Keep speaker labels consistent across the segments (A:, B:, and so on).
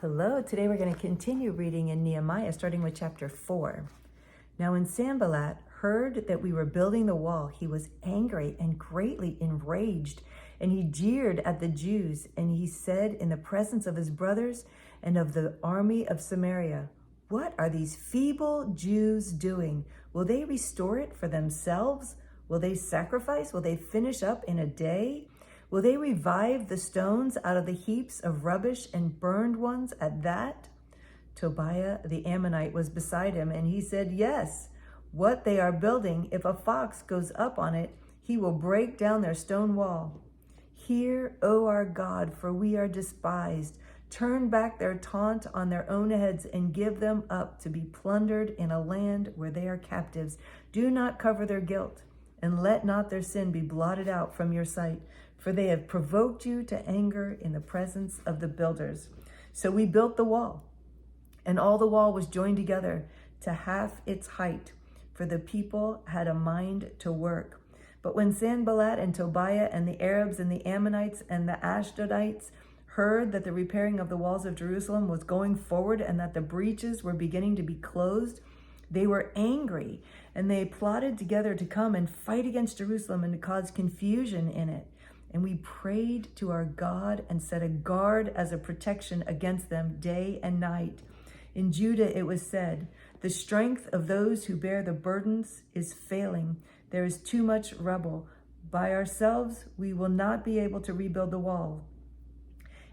A: Hello, today we're going to continue reading in Nehemiah, starting with chapter 4. Now when Sanballat heard that we were building the wall, he was angry and greatly enraged, and he jeered at the Jews, and he said in the presence of his brothers and of the army of Samaria, "What are these feeble Jews doing? Will they restore it for themselves? Will they sacrifice? Will they finish up in a day? Will they revive the stones out of the heaps of rubbish and burned ones at that?" Tobiah the Ammonite was beside him, and he said, "Yes, what they are building, if a fox goes up on it, he will break down their stone wall. Hear, O our God, for we are despised. Turn back their taunt on their own heads and give them up to be plundered in a land where they are captives. Do not cover their guilt, and let not their sin be blotted out from your sight, for they have provoked you to anger in the presence of the builders." So we built the wall, and all the wall was joined together to half its height, for the people had a mind to work. But when Sanballat and Tobiah and the Arabs and the Ammonites and the Ashdodites heard that the repairing of the walls of Jerusalem was going forward and that the breaches were beginning to be closed, they were angry, and they plotted together to come and fight against Jerusalem and to cause confusion in it. And we prayed to our God and set a guard as a protection against them day and night. In Judah it was said, "The strength of those who bear the burdens is failing. There is too much rubble. By ourselves we will not be able to rebuild the wall."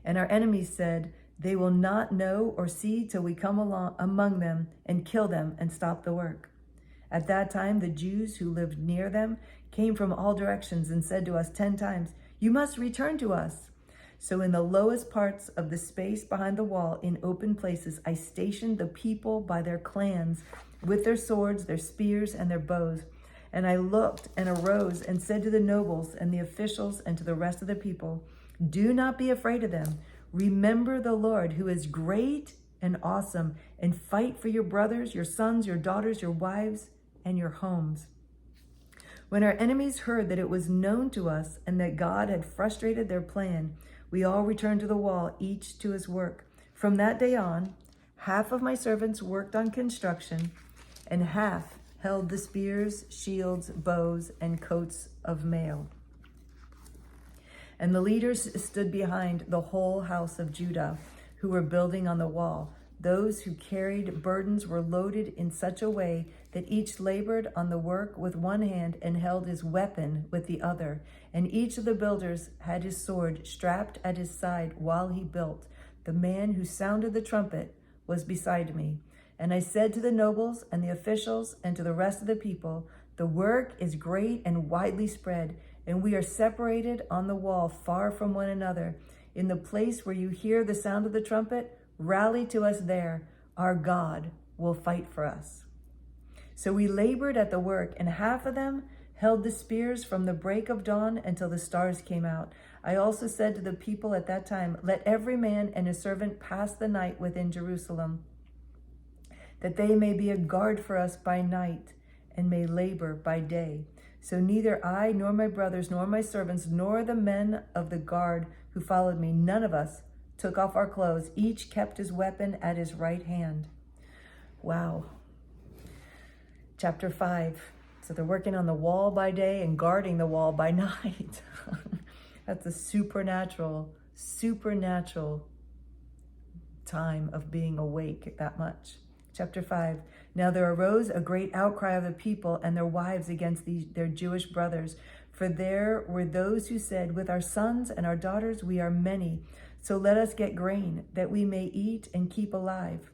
A: And our enemies said, "They will not know or see till we come along among them and kill them and stop the work." At that time, the Jews who lived near them came from all directions and said to us 10 times, "You must return to us." So in the lowest parts of the space behind the wall, in open places, I stationed the people by their clans with their swords, their spears, and their bows. And I looked and arose and said to the nobles and the officials and to the rest of the people, "Do not be afraid of them. Remember the Lord, who is great and awesome, and fight for your brothers, your sons, your daughters, your wives, and your homes." When our enemies heard that it was known to us and that God had frustrated their plan, we all returned to the wall, each to his work. From that day on, half of my servants worked on construction, and half held the spears, shields, bows, and coats of mail. And the leaders stood behind the whole house of Judah, who were building on the wall. Those who carried burdens were loaded in such a way that each labored on the work with one hand and held his weapon with the other. And each of the builders had his sword strapped at his side while he built. The man who sounded the trumpet was beside me. And I said to the nobles and the officials and to the rest of the people, "The work is great and widely spread, and we are separated on the wall far from one another. In the place where you hear the sound of the trumpet, rally to us there. Our God will fight for us." So we labored at the work, and half of them held the spears from the break of dawn until the stars came out. I also said to the people at that time, "Let every man and his servant pass the night within Jerusalem, that they may be a guard for us by night and may labor by day." So neither I nor my brothers nor my servants nor the men of the guard who followed me, none of us took off our clothes. Each kept his weapon at his right hand. Wow. Chapter 5. So they're working on the wall by day and guarding the wall by night. That's a supernatural time of being awake that much. Chapter 5. Now there arose a great outcry of the people and their wives against their Jewish brothers. For there were those who said, "With our sons and our daughters we are many, so let us get grain, that we may eat and keep alive."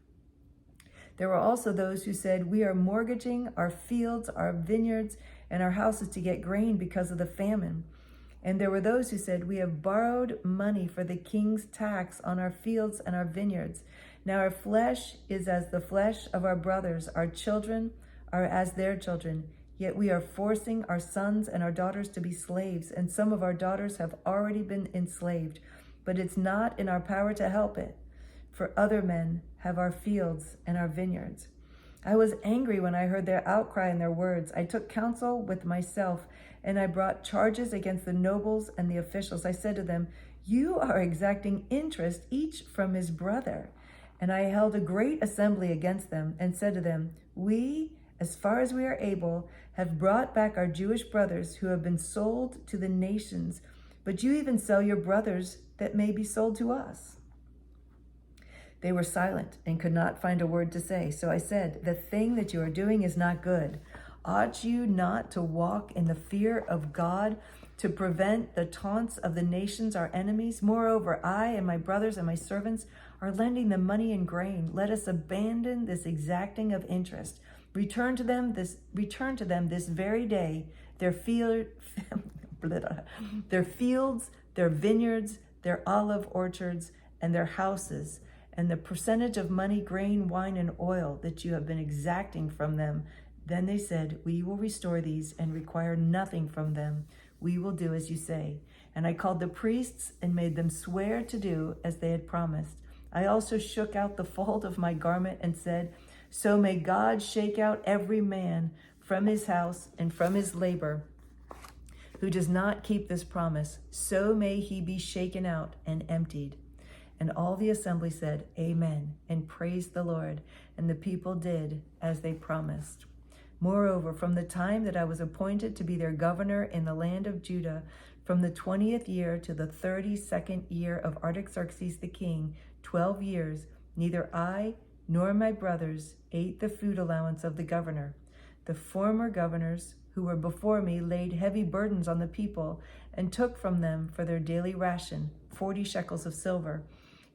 A: There were also those who said, "We are mortgaging our fields, our vineyards, and our houses to get grain because of the famine." And there were those who said, "We have borrowed money for the king's tax on our fields and our vineyards. Now our flesh is as the flesh of our brothers, our children are as their children. Yet we are forcing our sons and our daughters to be slaves, and some of our daughters have already been enslaved. But it's not in our power to help it, for other men have our fields and our vineyards." I was angry when I heard their outcry and their words. I took counsel with myself, and I brought charges against the nobles and the officials. I said to them, You are exacting interest each from his brother. And I held a great assembly against them and said to them, we, as far as we are able, have brought back our Jewish brothers who have been sold to the nations, but you even sell your brothers that may be sold to us. They were silent and could not find a word to say. So I said, the thing that you are doing is not good. Ought you not to walk in the fear of God, to prevent the taunts of the nations, our enemies? Moreover, I and my brothers and my servants are lending them money and grain. Let us abandon this exacting of interest. Return to them this very day their fields, their vineyards, their olive orchards, and their houses, and the percentage of money, grain, wine, and oil that you have been exacting from them. Then they said, we will restore these and require nothing from them. We will do as you say. And I called the priests and made them swear to do as they had promised. I also shook out the fold of my garment and said, so may God shake out every man from his house and from his labor who does not keep this promise. So may he be shaken out and emptied. And all the assembly said, amen, and praised the Lord. And the people did as they promised. Moreover, from the time that I was appointed to be their governor in the land of Judah, from the 20th year to the 32nd year of Artaxerxes the king, 12 years, neither I nor my brothers ate the food allowance of the governor. The former governors who were before me laid heavy burdens on the people and took from them for their daily ration 40 shekels of silver.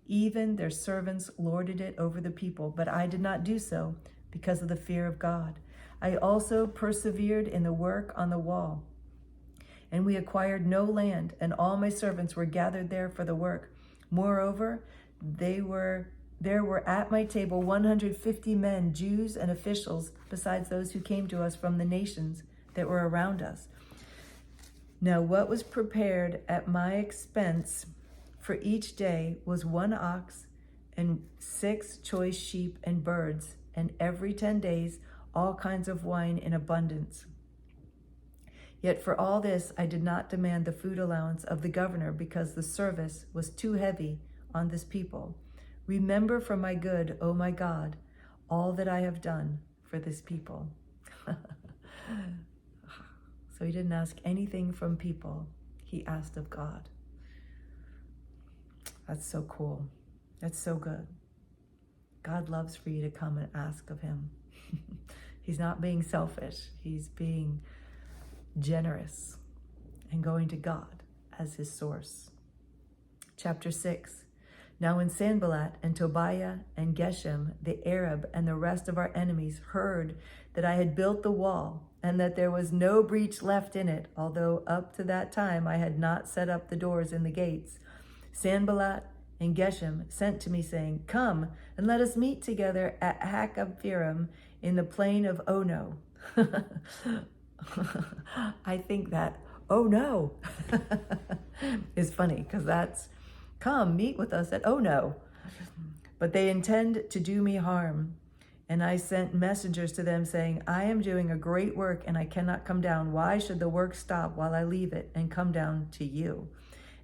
A: Even their servants lorded it over the people, but I did not do so because of the fear of God. I also persevered in the work on the wall, and we acquired no land, and all my servants were gathered there for the work. Moreover, there were at my table 150 men, Jews and officials, besides those who came to us from the nations that were around us. Now what was prepared at my expense for each day was 1 ox and 6 choice sheep and birds, and every 10 days all kinds of wine in abundance. Yet for all this I did not demand the food allowance of the governor, because the service was too heavy on this people. Remember for my good, O my God, all that I have done for this people. So he didn't ask anything from people. He asked of God. That's so cool. That's so good. God loves for you to come and ask of him. He's not being selfish. He's being generous and going to God as his source. Chapter 6. Now when Sanballat and Tobiah and Geshem, the Arab, and the rest of our enemies heard that I had built the wall and that there was no breach left in it, although up to that time I had not set up the doors in the gates, Sanballat and Geshem sent to me, saying, come and let us meet together at Hakabphirim in the plain of Ono. I think that, oh no, is funny, because that's, come meet with us at Ono. But they intend to do me harm. And I sent messengers to them saying, I am doing a great work and I cannot come down. Why should the work stop while I leave it and come down to you?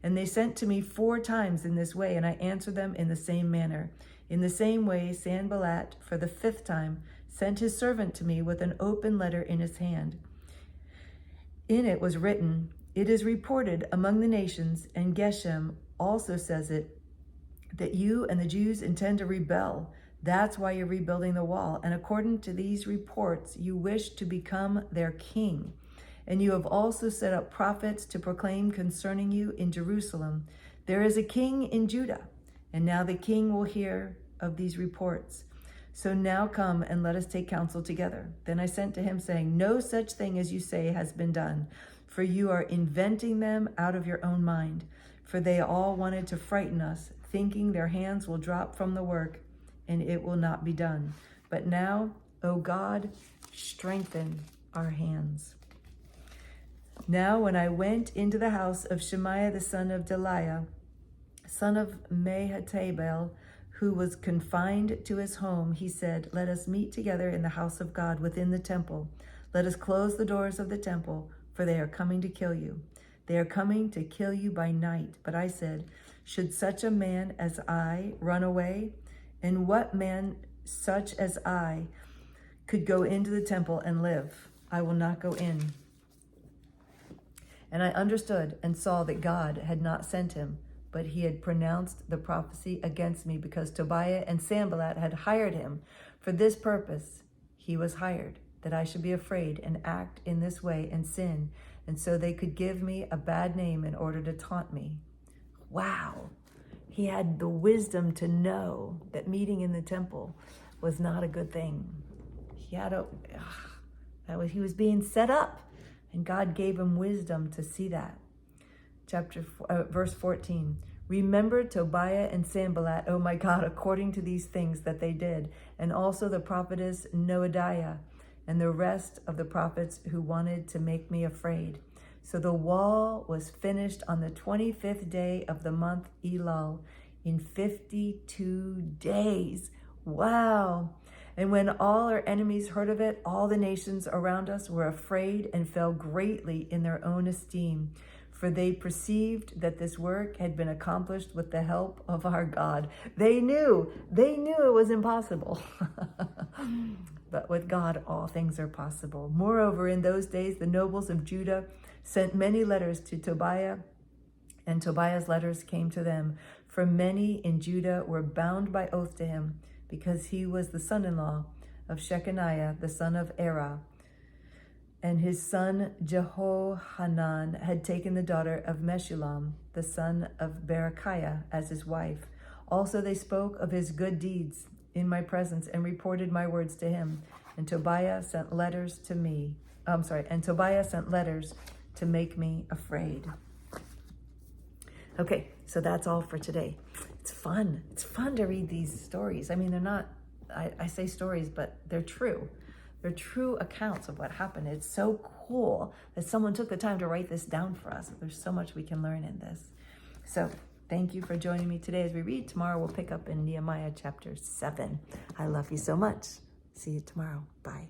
A: And they sent to me 4 times in this way, and I answered them in the same manner. In the same way, Sanballat, for the 5th time, sent his servant to me with an open letter in his hand. In it was written, it is reported among the nations, and Geshem also says it, that you and the Jews intend to rebel. That's why you're rebuilding the wall. And according to these reports, you wish to become their king. And you have also set up prophets to proclaim concerning you in Jerusalem, there is a king in Judah. And now the king will hear of these reports. So now come and let us take counsel together. Then I sent to him, saying, no such thing as you say has been done, for you are inventing them out of your own mind. For they all wanted to frighten us, thinking their hands will drop from the work, and it will not be done. But now, O God, strengthen our hands. Now when I went into the house of Shemaiah the son of Delaiah, son of Mehetabel, who was confined to his home, he said, let us meet together in the house of God within the temple. Let us close the doors of the temple, for they are coming to kill you. They are coming to kill you by night. But I said, should such a man as I run away? And what man such as I could go into the temple and live? I will not go in. And I understood and saw that God had not sent him, but he had pronounced the prophecy against me, because Tobiah and Sanballat had hired him. For this purpose he was hired, that I should be afraid and act in this way and sin, and so they could give me a bad name in order to taunt me. Wow. He had the wisdom to know that meeting in the temple was not a good thing. He was being set up, and God gave him wisdom to see that. Verse 14. Remember Tobiah and Sanballat, oh my God, according to these things that they did, and also the prophetess Noadiah, and the rest of the prophets who wanted to make me afraid. So the wall was finished on the 25th day of the month Elul, in 52 days. Wow. And when all our enemies heard of it, all the nations around us were afraid and fell greatly in their own esteem, for they perceived that this work had been accomplished with the help of our God. They knew it was impossible. But with God, all things are possible. Moreover, in those days, the nobles of Judah sent many letters to Tobiah, and Tobiah's letters came to them. For many in Judah were bound by oath to him, because he was the son-in-law of Shechaniah, the son of Erah. And his son Jehohanan had taken the daughter of Meshullam, the son of Berechiah, as his wife. Also they spoke of his good deeds in my presence and reported my words to him. And Tobiah sent letters to make me afraid. Okay, so that's all for today. It's fun. It's fun to read these stories. I mean, they're not, I say stories, but they're true. They're true accounts of what happened. It's so cool that someone took the time to write this down for us. There's so much we can learn in this. So thank you for joining me today as we read. Tomorrow we'll pick up in Nehemiah chapter 7. I love you so much. See you tomorrow. Bye.